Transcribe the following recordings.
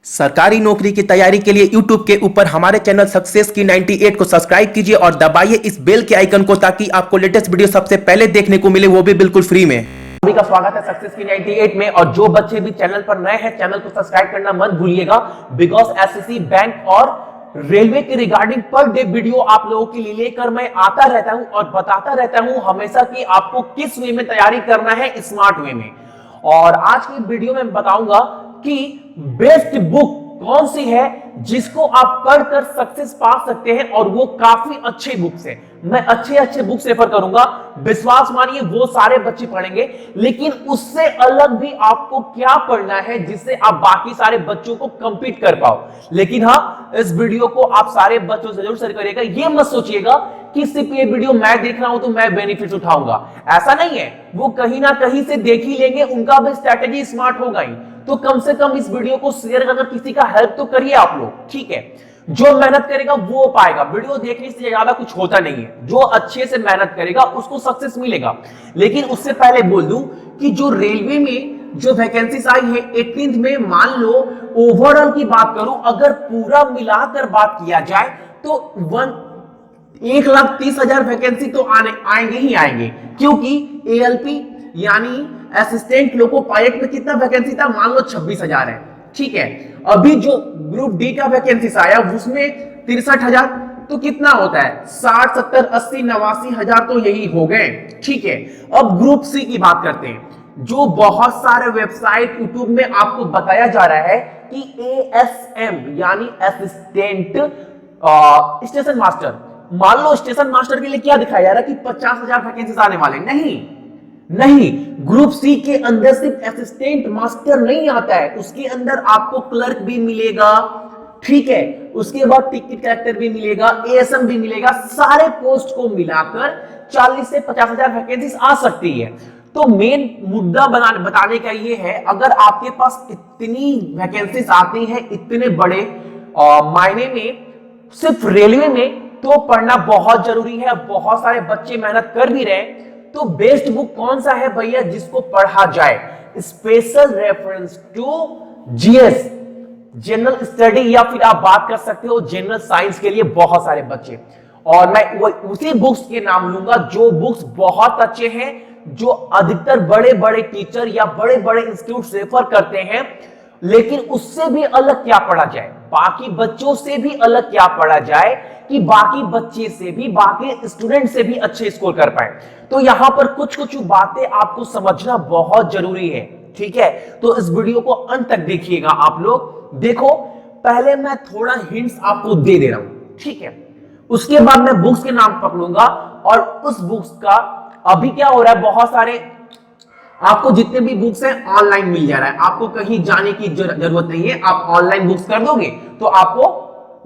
सरकारी नौकरी की तैयारी के लिए YouTube के ऊपर हमारे चैनल सक्सेस की 98 को सब्सक्राइब कीजिए और दबाइए इस बेल के आइकन को ताकि आपको लेटेस्ट वीडियो सबसे पहले देखने को मिले, वो भी बिल्कुल फ्री में। सभी का स्वागत है सक्सेस की 98 में। और जो बच्चे भी चैनल पर नए हैं, चैनल को सब्सक्राइब करना मत भूलिएगा, बिकॉज एसएससी, बैंक और रेलवे के रिगार्डिंग पर डे वीडियो आप लोगों के लिए लेकर मैं आता रहता हूं और बताता रहता हूं हमेशा कि आपको किस वे में तैयारी करना है, स्मार्ट वे में। और आज की वीडियो में बताऊंगा कि बेस्ट बुक कौन सी है जिसको आप पढ़कर सक्सेस पा सकते हैं, और वो काफी अच्छे बुक्स है। मैं अच्छे बुक्स रेफर करूंगा, विश्वास मानिए वो सारे बच्चे पढ़ेंगे, लेकिन उससे अलग भी आपको क्या पढ़ना है जिससे आप बाकी सारे बच्चों को कंपीट कर पाओ। लेकिन हाँ, इस वीडियो को आप सारे बच्चों से जरूर शेयर करिएगा। ये मत सोचिएगा कि सिर्फ ये वीडियो मैं देख रहा हूं तो मैं बेनिफिट उठाऊंगा, ऐसा नहीं है। वो कहीं ना कहीं से देख ही लेंगे, उनका भी स्ट्रेटेजी स्मार्ट होगा ही। तो कम से कम इस वीडियो को शेयर करके किसी का हेल्प तो करिए आप लोग, ठीक है। जो मेहनत करेगा वो पाएगा, वीडियो देखने से ज्यादा कुछ होता नहीं है। जो अच्छे से मेहनत करेगा उसको सक्सेस मिलेगा। लेकिन उससे पहले बोल दूं कि जो रेलवे में जो वैकेंसीज आई है 18th में, मान लो ओवरऑल की बात करूं, अगर पूरा मिलाकर बात किया जाए तो 1,30,000 वैकेंसी तो आएंगे ही आएंगे, क्योंकि एएलपी यानी असिस्टेंट लोको पायलट में कितना वैकेंसी था, मान लो 26,000 है, ठीक है। अभी जो ग्रुप डी का वैकेंसी आया उसमें 63,000, तो कितना होता है 60, 70, 80, 89,000 तो यही हो गए, ठीक है। अब ग्रुप सी की बात करते हैं, जो बहुत सारे वेबसाइट यूट्यूब में आपको बताया जा रहा है कि एएसएम यानी असिस्टेंट स्टेशन मास्टर, मान लो स्टेशन मास्टर के लिए क्या दिखाया जा रहा है कि 50,000 वैकेंसी आने वाले। नहीं, ग्रुप सी के अंदर सिर्फ असिस्टेंट मास्टर नहीं आता है, उसके अंदर आपको क्लर्क भी मिलेगा, ठीक है। उसके बाद टिकट कलेक्टर भी मिलेगा, एएसएम भी मिलेगा। सारे पोस्ट को मिलाकर 40 से 50,000 वैकेंसी आ सकती है। तो मेन मुद्दा बताने का ये है, अगर आपके पास इतनी वैकेंसी आती है इतने बड़े मायने में सिर्फ रेलवे में, तो पढ़ना बहुत जरूरी है। बहुत सारे बच्चे मेहनत कर भी रहे। तो बेस्ट बुक कौन सा है भैया जिसको पढ़ा जाए? Special reference to GS, general study, या फिर आप बात कर सकते हो जनरल साइंस के लिए बहुत सारे बच्चे। और मैं उसी बुक्स के नाम लूंगा जो बुक्स बहुत अच्छे हैं, जो अधिकतर बड़े बड़े टीचर या बड़े बड़े इंस्टीट्यूट रेफर करते हैं। लेकिन उससे भी अलग क्या पढ़ा जाए, बाकी बच्चों से भी अलग क्या पढ़ा जाए कि बाकी बच्चे से भी, बाकी स्टूडेंट से भी अच्छे स्कोर कर पाए। तो यहां पर कुछ बातें आपको समझना बहुत जरूरी है, ठीक है। तो इस वीडियो को अंत तक देखिएगा आप लोग। देखो, पहले मैं थोड़ा हिंट्स आपको दे रहा हूं, ठीक है। उसके बाद मैं बुक्स के नाम पकड़ूंगा, और उस बुक्स का अभी क्या हो रहा है, बहुत सारे आपको जितने भी बुक्स हैं ऑनलाइन मिल जा रहा है, आपको कहीं जाने की जरूरत नहीं है। आप ऑनलाइन बुक्स कर दोगे तो आपको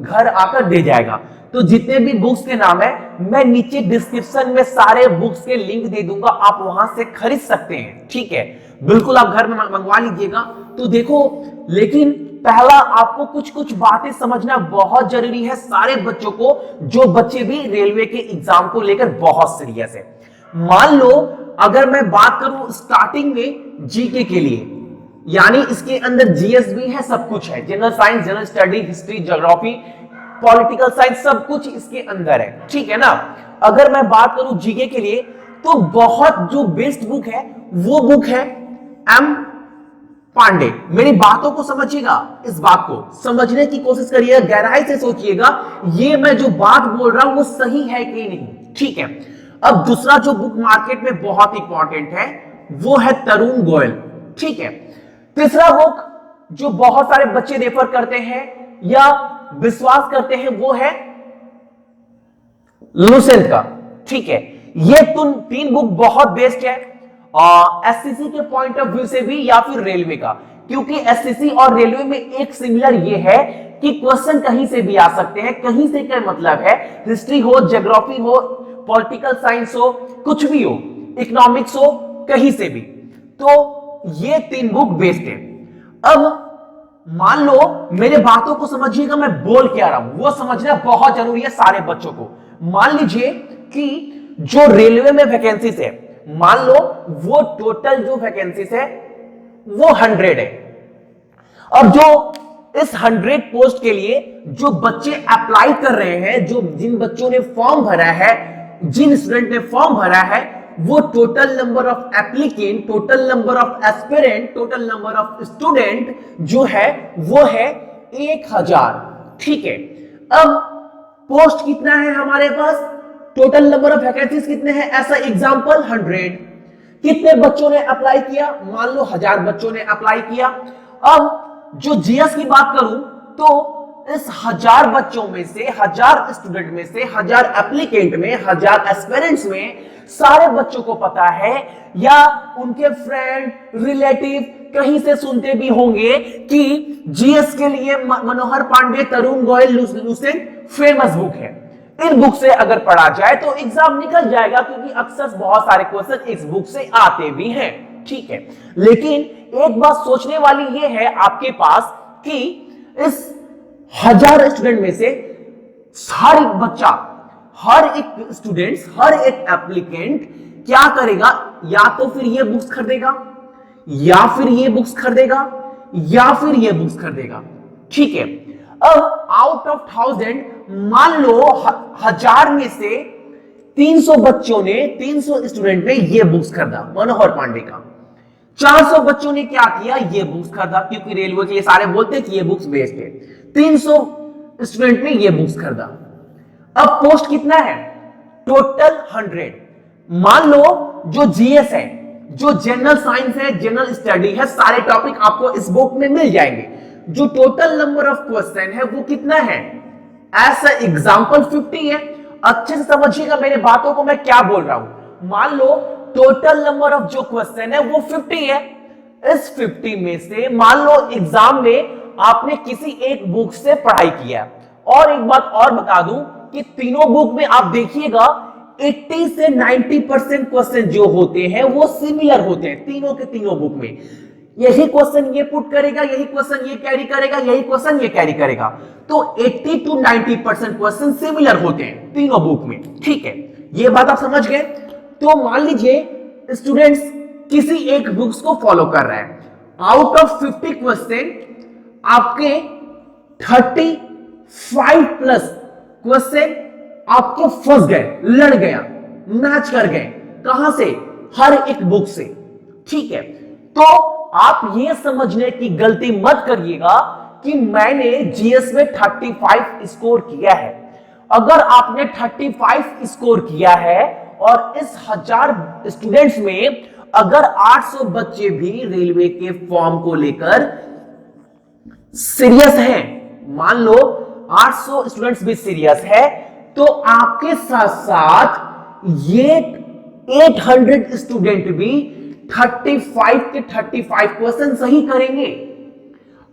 घर आकर दे जाएगा। तो जितने भी बुक्स के नाम है मैं नीचे डिस्क्रिप्शन में सारे बुक्स के लिंक दे दूंगा, आप वहां से खरीद सकते हैं, ठीक है। बिल्कुल आप घर में मंगवा लीजिएगा। तो देखो, लेकिन पहला आपको कुछ बातें समझना बहुत जरूरी है सारे बच्चों को, जो बच्चे भी रेलवे के एग्जाम को लेकर बहुत सीरियस है। मान लो अगर मैं बात करूं स्टार्टिंग में जीके के लिए, यानी इसके अंदर जीएस भी है, सब कुछ है, general science, general study, history, geography, political science, सब कुछ इसके अंदर है, ठीक है ना। अगर मैं बात करूं जीके के लिए, तो बहुत जो बेस्ट बुक है वो बुक है एम पांडे। मेरी बातों को समझिएगा, इस बात को समझने की कोशिश करिएगा, गहराई से सोचिएगा, ये मैं जो बात बोल रहा हूं वो सही है कि नहीं, ठीक है। अब दूसरा जो बुक मार्केट में बहुत इंपॉर्टेंट है वो है तरुण गोयल, ठीक है। तीसरा बुक जो बहुत सारे बच्चे रेफर करते हैं या विश्वास करते हैं वो है लुसेंट का, ठीक है। ये तीन बुक बहुत बेस्ट है एससीसी के पॉइंट ऑफ व्यू से भी या फिर रेलवे का, क्योंकि एससीसी और रेलवे में एक सिमिलर ये है कि क्वेश्चन कहीं से भी आ सकते हैं। कहीं से क्या मतलब है, हिस्ट्री हो, ज्योग्राफी हो, पॉलिटिकल साइंस हो, कुछ भी हो, इकोनॉमिक्स हो, कहीं से भी। तो ये तीन बुक बेस्ट है। अब मान लो, मेरे बातों को समझिएगा, मैं बोल क्या रहा हूं वो समझना बहुत जरूरी है सारे बच्चों को। मान लीजिए कि जो रेलवे में वैकेंसीज है, मान लो वो टोटल जो वैकेंसीज है वो 100 है। अब जो इस 100 पोस्ट के लिए जो बच्चे अप्लाई कर रहे हैं, जो जिन बच्चों ने फॉर्म भरा है, जिन स्टूडेंट ने फॉर्म भरा है, वो total number of applicant, total number of aspirant, total number of student जो है वो है 1000। ठीक है, अब पोस्ट कितना है हमारे पास, टोटल नंबर ऑफ वैकेंसीज कितने हैं, ऐसा एग्जांपल 100। कितने बच्चों ने अप्लाई किया, मान लो 1000 बच्चों ने अप्लाई किया। अब जो जीएस की बात करूं तो इस 1000 बच्चों में से, 1000 स्टूडेंट में से, 1000 एप्लीकेंट में, 1000 एस्पिरेंट्स में सारे बच्चों को पता है या उनके फ्रेंड रिलेटिव कहीं से सुनते भी होंगे कि जीएस के लिए मनोहर पांडे, तरुण गोयल, लुसेंट फेमस बुक है। इन बुक से अगर पढ़ा जाए तो एग्जाम निकल जाएगा, क्योंकि अक्सर बहुत सारे क्वेश्चन इस बुक से आते भी हैं। ठीक है, लेकिन एक बात सोचने वाली ये है आपके पास कि इस 1000 स्टूडेंट में से हर एक बच्चा, हर एक स्टूडेंट, हर एक एप्लीकेंट क्या करेगा, या तो फिर ये बुक्स खरीदेगा, या फिर ये बुक्स खरीदेगा, या फिर ये बुक्स खरीदेगा। ठीक है, अब आउट ऑफ 1000 मान लो 1000 में से 300 बच्चों ने, 300 स्टूडेंट ने ये बुक्स खरीदा मनोहर पांडे का, 400 बच्चों ने क्या किया, ये बुक्स खरीदा, क्योंकि रेलवे के लिए सारे बोलते हैं कि ये बुक्स बेस्ड है। 300 स्टूडेंट ने ये बुक्स खरीदा। अब पोस्ट कितना है, टोटल 100। मान लो जो जीएस है, जो जनरल साइंस है, जनरल स्टडी है, सारे टॉपिक आपको इस बुक में मिल जाएंगे। जो टोटल नंबर ऑफ क्वेश्चन है वो कितना है, ऐसा एग्जाम्पल 50 है। अच्छे से समझिएगा मेरे बातों को, मैं क्या बोल रहा हूं। मान लो टोटल नंबर ऑफ जो क्वेश्चन है वो 50 है। इस 50 में से मान लो एग्जाम में आपने किसी एक बुक से पढ़ाई किया। और एक बात और बता दूं कि तीनों बुक में आप देखिएगा 80 से 90% क्वेश्चन जो होते हैं वो सिमिलर होते हैं, तीनों के तीनों बुक में। यही क्वेश्चन ये पुट करेगा, यही क्वेश्चन ये कैरी करेगा, यही क्वेश्चन ये कैरी करेगा। तो 80 to 90% क्वेश्चन सिमिलर होते हैं तीनों बुक में। ठीक है, ये बात आप समझ गए। तो मान लीजिए स्टूडेंट्स किसी एक बुक्स को फॉलो कर रहा है, आउट ऑफ 50 क्वेश्चन आपके 35 प्लस क्वेश्चन आपके फंस गए, लड़ गया, मैच कर गए। कहां से, हर एक बुक से। ठीक है, तो आप ये समझने की गलती मत करिएगा कि मैंने जीएस में 35 स्कोर किया है। अगर आपने 35 स्कोर किया है और इस 1000 स्टूडेंट्स में अगर 800 बच्चे भी रेलवे के फॉर्म को लेकर सीरियस हैं, मान लो 800 स्टूडेंट्स भी सीरियस है, तो आपके साथ साथ ये 800 स्टूडेंट भी 35 के 35 क्वेश्चन सही करेंगे।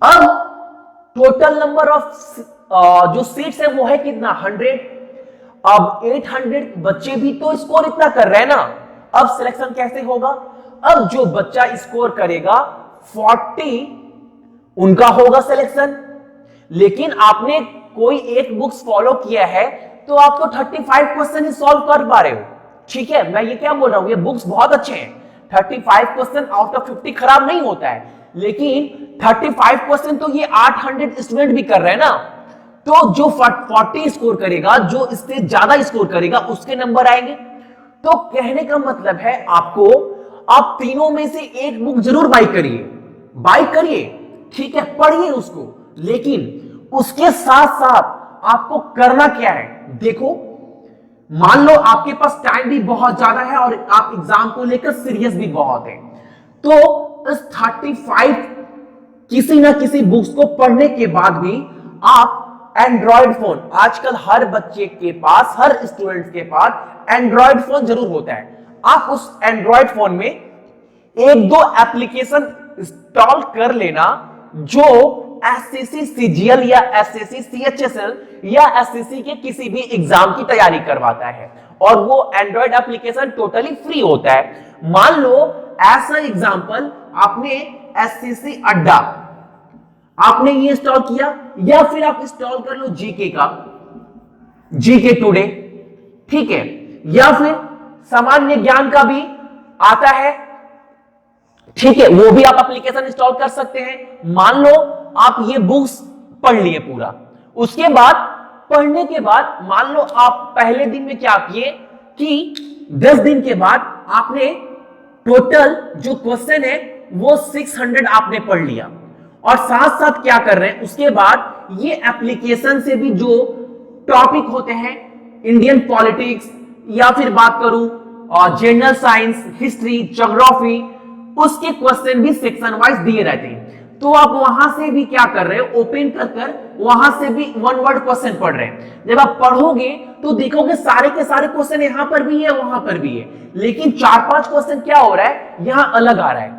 अब टोटल नंबर ऑफ जो सीट्स है वो है कितना, 100। अब 800 बच्चे भी तो स्कोर इतना कर रहे हैं ना। अब सिलेक्शन कैसे होगा, अब जो बच्चा स्कोर करेगा 40 उनका होगा सिलेक्शन। लेकिन आपने कोई एक बुक्स फॉलो किया है तो आप तो 35 क्वेश्चन ही सॉल्व कर पा रहे हो। ठीक है, मैं ये क्या बोल रहा हूं, ये बुक्स बहुत अच्छे हैं। 35 क्वेश्चन आउट ऑफ 50 खराब नहीं होता है, लेकिन 35 क्वेश्चन तो ये 800 स्टूडेंट भी कर रहे हैं ना। तो जो 40 स्कोर करेगा, जो इससे ज्यादा स्कोर करेगा, उसके नंबर आएंगे। तो कहने का मतलब है आपको, आप तीनों में से एक बुक जरूर बाय करिए, ठीक है, पढ़िए उसको। लेकिन उसके साथ साथ आपको करना क्या है, देखो मान लो आपके पास टाइम भी बहुत ज्यादा है और आप एग्जाम को लेकर सीरियस भी बहुत है, तो इस 35 किसी ना किसी बुक्स को पढ़ने के बाद भी आप एंड्रॉइड फोन, आजकल हर बच्चे के पास, हर स्टूडेंट के पास एंड्रॉइड फोन जरूर होता है। आप उस एंड्रॉइड फोन में एक दो एप्लीकेशन इंस्टॉल कर लेना जो एसएससी सीजीएल या एसएससी सीएचएसएल या एसएससी के किसी भी एग्जाम की तैयारी करवाता है, और वो एंड्रॉइड एप्लीकेशन टोटली फ्री होता है। मान लो ऐसा एग्जांपल, आपने एसएससी अड्डा आपने ये इंस्टॉल किया, या फिर आप इंस्टॉल कर लो जीके का, जीके टुडे, ठीक है, या फिर सामान्य ज्ञान का भी आता है, ठीक है, वो भी आप एप्लीकेशन इंस्टॉल कर सकते हैं। मान लो आप ये बुक्स पढ़ लिए पूरा। उसके बाद पढ़ने के बाद मान लो आप पहले दिन में क्या किए कि 10 दिन के बाद आपने टोटल जो क्वेश्चन है वो 600 आपने पढ़ लिया, और साथ साथ क्या कर रहे हैं उसके बाद ये एप्लीकेशन से भी जो टॉपिक होते हैं इंडियन पॉलिटिक्स या फिर बात करूं जनरल साइंस, हिस्ट्री, ज्योग्राफी, उसके क्वेश्चन भी सेक्शन वाइज दिए रहते हैं। तो आप वहां से भी क्या कर रहे हो, ओपन कर वहां से भी वन वर्ड क्वेश्चन पढ़ रहे हैं। जब आप पढ़ोगे तो देखोगे सारे के सारे क्वेश्चन यहां पर भी है वहां पर भी है, लेकिन 4-5 क्वेश्चन क्या हो रहा है यहां अलग आ रहा है।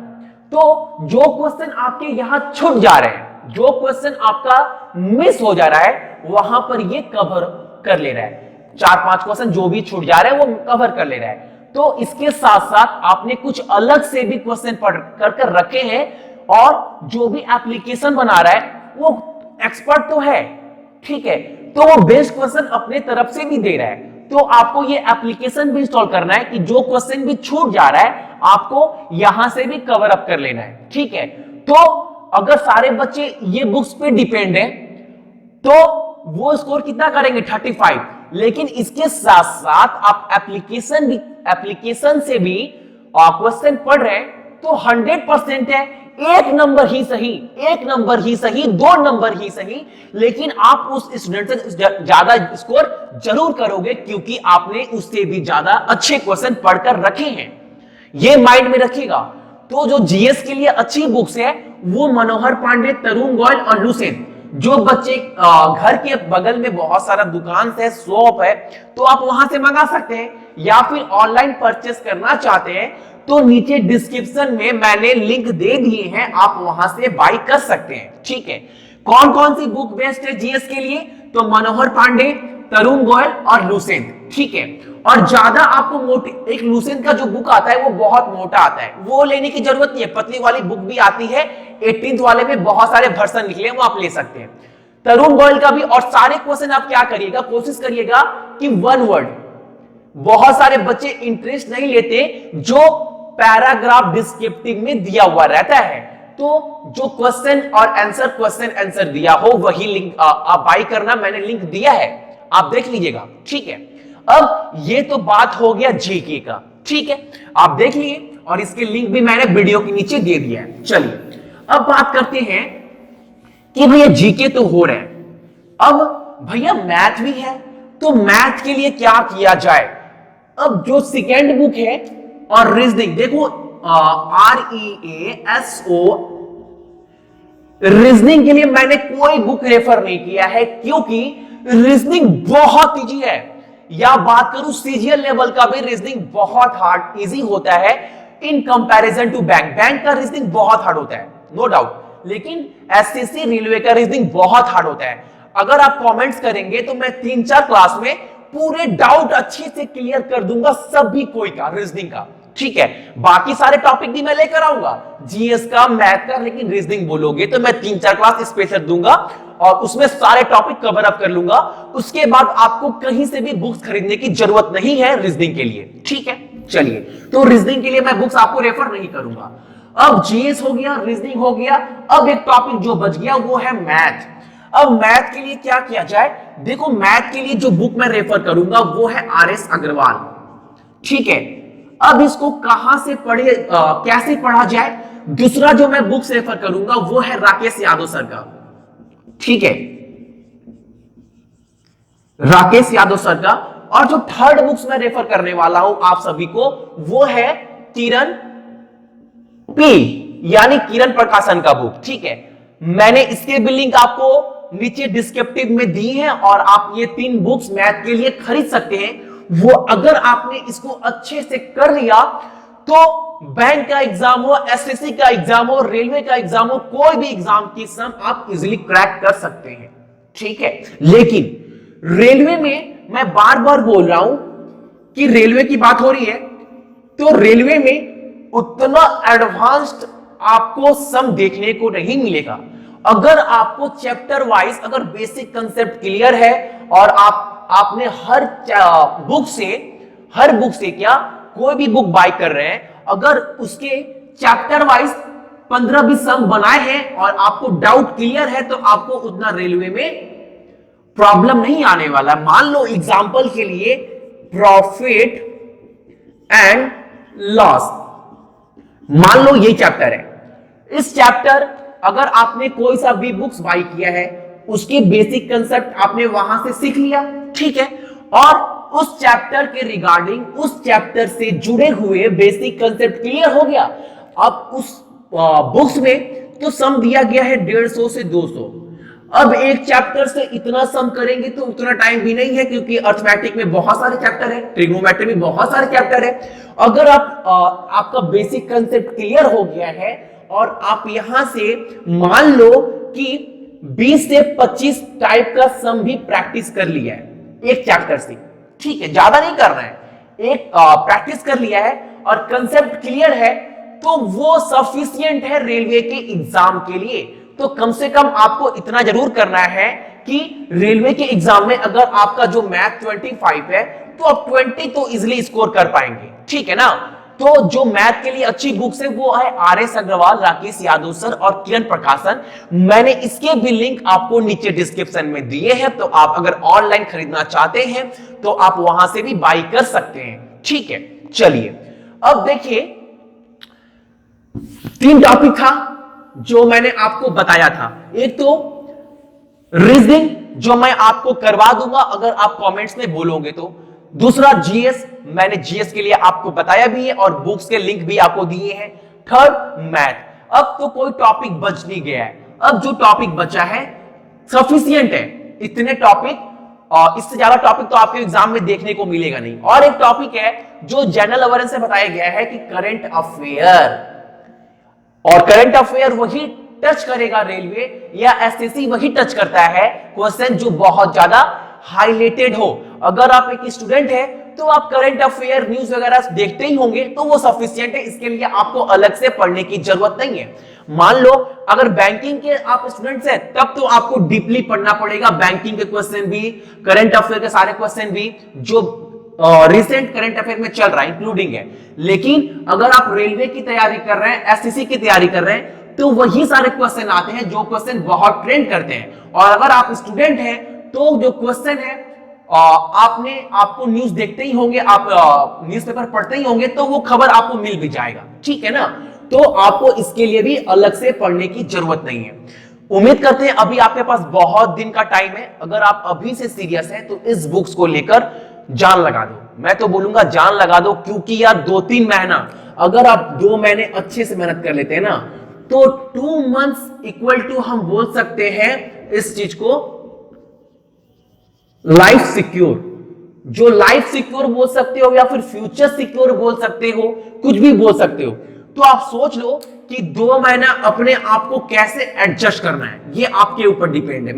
तो जो क्वेश्चन आपके यहां छूट जा रहे हैं, जो क्वेश्चन आपका मिस हो जा रहा है, वहां पर ये कवर कर ले रहा है। 4-5 क्वेश्चन जो भी छूट जा रहे हैं वो कवर कर ले रहा है। तो इसके साथ साथ आपने कुछ अलग से भी क्वेश्चन पढ़ कर रखे हैं, और जो भी एप्लीकेशन बना रहा है वो एक्सपर्ट तो है, ठीक है, तो वो बेस्ट क्वेश्चन अपने तरफ से भी दे रहा है। तो आपको ये एप्लीकेशन भी इंस्टॉल करना है कि जो क्वेश्चन भी छूट जा रहा है आपको यहां से भी कवर अप कर लेना है, ठीक है। तो अगर सारे बच्चे ये बुक्स पे डिपेंड है तो वो स्कोर कितना करेंगे 35, लेकिन इसके साथ साथ आप एप्लीकेशन से भी क्वेश्चन पढ़ रहे हैं तो 100% है, एक नंबर ही सही, 2 नंबर ही सही, लेकिन आप उस स्टूडेंट से ज्यादा स्कोर जरूर करोगे क्योंकि आपने उससे भी ज्यादा अच्छे क्वेश्चन पढ़कर रखे हैं। ये माइंड में रखिएगा। तो जो जीएस के लिए अच्छी बुक्स है वो मनोहर पांडे, तरुण गोयल और लुसेंट। जो बच्चे घर के बगल में बहुत सारा दुकान है, शॉप है, तो आप वहां से मंगा सकते हैं, या फिर ऑनलाइन परचेस करना चाहते हैं तो नीचे डिस्क्रिप्शन में मैंने लिंक दे दिए हैं, आप वहां से बाई कर सकते हैं, ठीक है। कौन कौन सी बुक बेस्ट है जीएस के लिए, तो मनोहर पांडे, तरुण गोयल और लुसेंट, ठीक है। और ज्यादा आपको मोटी, एक लुसेंट का जो बुक आता है वो बहुत मोटा आता है, वो लेने की जरूरत नहीं है, पतली वाली बुक भी आती है, 18th वाले में बहुत सारे वर्जन निकले हैं वो आप ले सकते हैं। तरुण गोयल का भी, और सारे क्वेश्चन आप क्या करिएगा, कोशिश करिएगा कि वन वर्ड, बहुत सारे बच्चे इंटरेस्ट नहीं लेते जो पैराग्राफ डिस्क्रिप्टिव में दिया हुआ रहता है, तो जो क्वेश्चन आंसर दिया हो वही लिंक आप बाई करना, मैंने लिंक दिया है, आप देख लीजिएगा, ठीक है। अब ये तो बात हो गया जीके का, ठीक है, आप देख लिए, और इसके लिंक भी मैंने वीडियो के नीचे दे दिया है। चलिए अब बात करते हैं कि भैया जीके तो हो रहे हैं, अब भैया मैथ भी है, तो मैथ के लिए क्या किया जाए। अब जो सेकेंड बुक है और रीजनिंग, देखो REASO, रीजनिंग के लिए मैंने कोई बुक रेफर नहीं किया है क्योंकि रीजनिंग बहुत इजी है, या बात करूं सीजीएल लेवल का भी रीजनिंग बहुत हार्ड इजी होता है इन कंपैरिजन टू बैंक का रीजनिंग बहुत हार्ड होता है, नो डाउट, लेकिन एसएससी रेलवे का रीजनिंग बहुत हार्ड होता है। अगर आप कमेंट्स करेंगे तो मैं 3-4 क्लास में पूरे डाउट अच्छे से क्लियर कर दूंगा सभी कोई का रीजनिंग का, ठीक है। बाकी सारे टॉपिक भी मैं लेकर आऊंगा, जीएस का, मैथ का, लेकिन रीजनिंग बोलोगे तो मैं 3-4 क्लास स्पेशल दूंगा और उसमें सारे टॉपिक कवर अप कर लूंगा। उसके बाद आपको कहीं से भी बुक्स खरीदने की जरूरत नहीं है रीजनिंग के लिए, ठीक है। चलिए, तो रीजनिंग के लिए मैं बुक्स आपको रेफर नहीं करूंगा। अब जीएस हो गया, रीजनिंग हो गया, अब एक टॉपिक जो बच गया वो है मैथ। अब मैथ के लिए क्या किया जाए, देखो मैथ के लिए जो बुक मैं रेफर करूंगा वो है RS अग्रवाल, ठीक है। अब इसको कहां से पढ़े, कैसे पढ़ा जाए, दूसरा जो मैं बुक्स रेफर करूंगा वो है राकेश यादव सर का, ठीक है, राकेश यादव सर का। और जो थर्ड बुक्स मैं रेफर करने वाला हूं आप सभी को वो है किरण पी, यानी किरण प्रकाशन का बुक, ठीक है। मैंने इसके भी लिंक आपको नीचे डिस्क्रिप्टिव में दी है और आप ये 3 बुक्स मैथ के लिए खरीद सकते हैं। वो अगर आपने इसको अच्छे से कर लिया तो बैंक का एग्जाम हो, एसएससी का एग्जाम हो, रेलवे का एग्जाम हो, कोई भी एग्जाम की सम आप इजीली क्रैक कर सकते हैं, ठीक है। लेकिन रेलवे में मैं बार बार बोल रहा हूं कि रेलवे की बात हो रही है तो रेलवे में उतना एडवांस्ड आपको सम देखने को नहीं मिलेगा। अगर आपको चैप्टर वाइज अगर बेसिक कंसेप्ट क्लियर है और आपने हर बुक से क्या कोई भी बुक बाय कर रहे हैं, अगर उसके चैप्टर वाइज 15-20 सम बनाए हैं और आपको डाउट क्लियर है तो आपको उतना रेलवे में प्रॉब्लम नहीं आने वाला। मान लो एग्जांपल के लिए प्रॉफिट एंड लॉस, मान लो ये चैप्टर है। इस चैप्टर अगर आपने कोई सा भी बुक्स बाई किया है, उसके बेसिक कंसेप्ट आपने वहां से सीख लिया, ठीक है, और उस चैप्टर के रिगार्डिंग उस चैप्टर से जुड़े हुए बेसिक कंसेप्ट क्लियर हो गया। अब उस बुक्स में तो सम दिया गया है 150 से 200। अब एक चैप्टर से इतना सम करेंगे तो उतना टाइम भी नहीं है, क्योंकि अर्थमेटिक में बहुत सारे चैप्टर है, ट्रिग्नोमेट्री में बहुत सारे चैप्टर है। अगर आप आपका बेसिक कंसेप्ट क्लियर हो गया है और आप यहां से मान लो कि 20 से 25 टाइप का सम भी प्रैक्टिस कर लिया है एक चैप्टर से, ठीक है, ज्यादा नहीं करना है, एक प्रैक्टिस कर लिया है और कंसेप्ट क्लियर है, तो वो सफिशिएंट है रेलवे के एग्जाम के लिए। तो कम से कम आपको इतना जरूर करना है कि रेलवे के एग्जाम में अगर आपका जो मैथ 25 है तो आप 20 तो इजीली स्कोर कर पाएंगे, ठीक है ना। तो जो मैथ के लिए अच्छी बुक्स है वो है RS अग्रवाल, राकेश यादव सर और किरण प्रकाशन। मैंने इसके भी लिंक आपको नीचे डिस्क्रिप्शन में दिए हैं, तो आप अगर ऑनलाइन खरीदना चाहते हैं तो आप वहां से भी बाई कर सकते हैं, ठीक है। चलिए अब देखिए 3 टॉपिक था जो मैंने आपको बताया था। एक तो रीजनिंग जो मैं आपको करवा दूंगा अगर आप कमेंट्स में बोलोगे तो। दूसरा जीएस, मैंने जीएस के लिए आपको बताया भी है और बुक्स के लिंक भी आपको दिए हैं। Third math. अब तो कोई टॉपिक बच नहीं गया है, अब जो टॉपिक बचा है सफिशिएंट है। इतने टॉपिक और इससे ज्यादा टॉपिक तो आपके एग्जाम में देखने को मिलेगा नहीं। और एक टॉपिक है जो जनरल अवेयरनेस से बताया गया है कि करंट अफेयर, और करंट अफेयर वही टच करेगा रेलवे या एसएससी वही टच करता है क्वेश्चन जो बहुत ज्यादा हाईलाइटेड हो। अगर आप एक स्टूडेंट है तो आप करंट अफेयर न्यूज वगैरह देखते ही होंगे, तो वो सफिशिएंट है, इसके लिए आपको अलग से पढ़ने की जरूरत नहीं है। मान लो अगर बैंकिंग के आप स्टूडेंट्स हैं तब तो आपको डीपली पढ़ना पड़ेगा, बैंकिंग के क्वेश्चन भी, करंट अफेयर के सारे क्वेश्चन भी जो रिसेंट करंट अफेयर में चल रहा है इंक्लूडिंग है। लेकिन अगर आप रेलवे की तैयारी कर रहे हैं, एसएससी की तैयारी कर रहे हैं, तो वही सारे क्वेश्चन आते हैं जो क्वेश्चन बहुत ट्रेंड करते हैं। और अगर आप स्टूडेंट हैं तो जो क्वेश्चन है आपको न्यूज देखते ही होंगे, आप न्यूज़पेपर पढ़ते ही होंगे, तो वो खबर आपको मिल भी जाएगा, ठीक है ना। तो आपको इसके लिए भी अलग से पढ़ने की जरूरत नहीं है। उम्मीद करते हैं अभी आपके पास बहुत दिन का टाइम है। अगर आप अभी से सीरियस है तो इस बुक्स को लेकर जान लगा दो। मैं तो बोलूंगा जान लगा दो, क्योंकि यार 2-3 महीना, अगर आप 2 महीने अच्छे से मेहनत कर लेते हैं ना तो 2 मंथ्स इक्वल टू हम बोल सकते हैं इस चीज को लाइफ सिक्योर। जो लाइफ सिक्योर बोल सकते हो या फिर फ्यूचर सिक्योर बोल सकते हो, कुछ भी बोल सकते हो। तो आप सोच लो कि 2 महीना अपने आप को कैसे एडजस्ट करना है, ये आपके ऊपर डिपेंड है।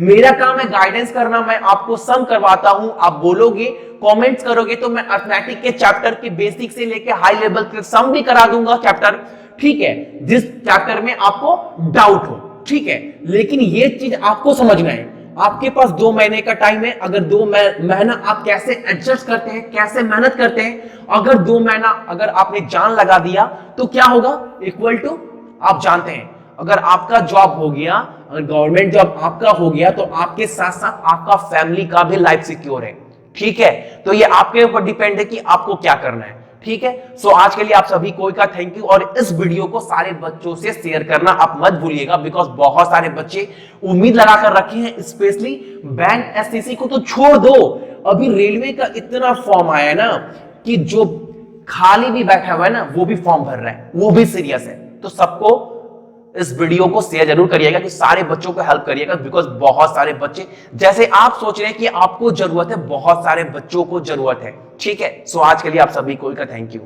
मेरा काम है गाइडेंस करना, मैं आपको सम करवाता हूं, आप बोलोगे, कमेंट्स करोगे तो मैं अर्थमेटिक के चैप्टर के बेसिक से लेके हाई लेवल के सम भी करा दूंगा चैप्टर, ठीक है, जिस चैप्टर में आपको डाउट हो, ठीक है। लेकिन ये चीज आपको समझना है, आपके पास 2 महीने का टाइम है। अगर 2 महीना आप कैसे एडजस्ट करते हैं, कैसे मेहनत करते हैं, अगर 2 महीना अगर आपने जान लगा दिया तो क्या होगा, इक्वल टू आप जानते हैं अगर आपका जॉब हो गया, अगर गवर्नमेंट जॉब आपका हो गया तो आपके साथ साथ आपका फैमिली का भी लाइफ सिक्योर है, ठीक है। तो ये आपके ऊपर डिपेंड है कि आपको क्या करना है, ठीक है। सो आज के लिए आप सभी को का थैंक यू, और इस वीडियो को सारे बच्चों से शेयर करना आप मत भूलिएगा, बिकॉज बहुत सारे बच्चे उम्मीद लगा कर रखे हैं, स्पेशली बैंक एसएससी को तो छोड़ दो, अभी रेलवे का इतना फॉर्म आया है ना कि जो खाली भी बैठा हुआ है ना वो भी फॉर्म भर रहा है, वो भी सीरियस है। तो सबको इस वीडियो को शेयर जरूर करिएगा कि सारे बच्चों को हेल्प करिएगा, बिकॉज बहुत सारे बच्चे जैसे आप सोच रहे हैं कि आपको जरूरत है, बहुत सारे बच्चों को जरूरत है, ठीक है। सो आज के लिए आप सभी को का थैंक यू।